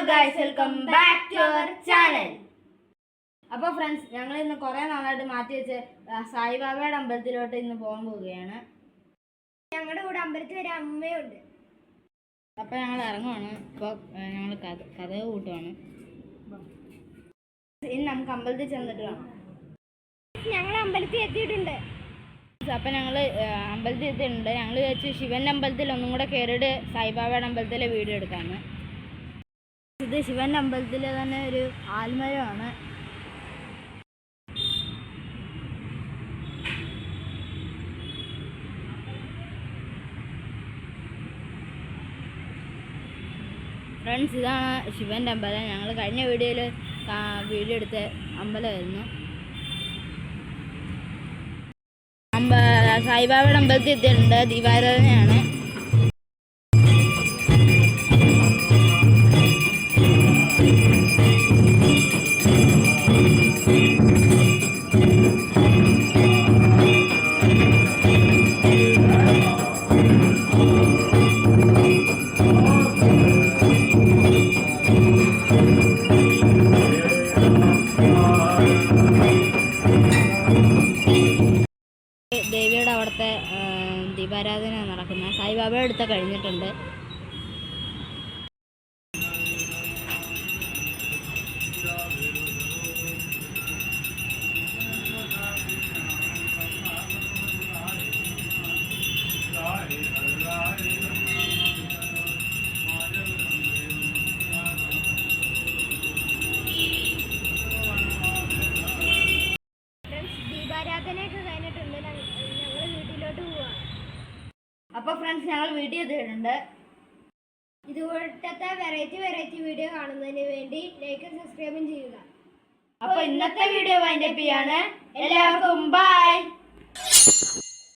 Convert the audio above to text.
guys, welcome back to our channel. അപ്പോൾ friends, ഞങ്ങൾ ഇന്ന് കുറേ നാളായിട്ട് മാറ്റി വെച്ച് സായിബാബയുടെ അമ്പലത്തിലോട്ട് ഇന്ന് പോകാൻ പോവുകയാണ്. ഞങ്ങളുടെ കൂടെ അമ്പലത്തിൽ ഒരു അമ്മയുണ്ട്. അപ്പോൾ ഞങ്ങൾ ഇറങ്ങുവാണ്. ഇപ്പോൾ ഞങ്ങൾ കഥ കൂട്ടുവാണ്. ഇനി നമുക്ക് അമ്പലത്തിൽ ചെന്നിട്ട് കാണാം. ഞങ്ങൾ അമ്പലത്തിൽ എത്തിയിട്ടുണ്ട്. അപ്പം ഞങ്ങൾ അമ്പലത്തിൽ എത്തിയിട്ടുണ്ട്. ഞങ്ങൾ വെച്ച് ശിവൻ്റെ അമ്പലത്തിൽ ഒന്നും കൂടെ കയറിയിട്ട് സായിബാബയുടെ അമ്പലത്തിലെ വീഡിയോ എടുക്കാമെന്ന്. ഇത് ശിവൻ്റെ അമ്പലത്തിലെ തന്നെ ഒരു ആൽമരമാണ്. ഫ്രണ്ട്സ്, ഇതാണ് ശിവൻ്റെ അമ്പലം. ഞങ്ങൾ കഴിഞ്ഞ വീഡിയോയിൽ വീഡിയോ എടുത്ത അമ്പലമായിരുന്നു. സായിബാബയുടെ അമ്പലത്തിൽ എത്തിയിട്ടുണ്ട്. ദീപാരാധനയാണ്. ദേവിയുടെ അവിടുത്തെ ദീപാരാധന നടക്കുന്നത്. സായിബാബയുടെ അടുത്ത് കഴിഞ്ഞിട്ടുണ്ട്. ദീപാരാധനയൊക്കെ കഴിഞ്ഞിട്ടുണ്ട്. ഞങ്ങൾ വീട്ടിലോട്ട് പോവാം. അപ്പോൾ ഫ്രണ്ട്സ്, ഞങ്ങൾ വീഡിയോ ചെയ്തിട്ടുണ്ട്. ഇതുപോലത്തെ വെറൈറ്റി വീഡിയോ കാണുന്നതിന് വേണ്ടി ലൈക്കും സബ്സ്ക്രൈബും ചെയ്യുക. അപ്പോൾ ഇന്നത്തെ വീഡിയോ വൈൻഡപ്പ് ചെയ്യാണ്. എല്ലാവർക്കും ബൈ.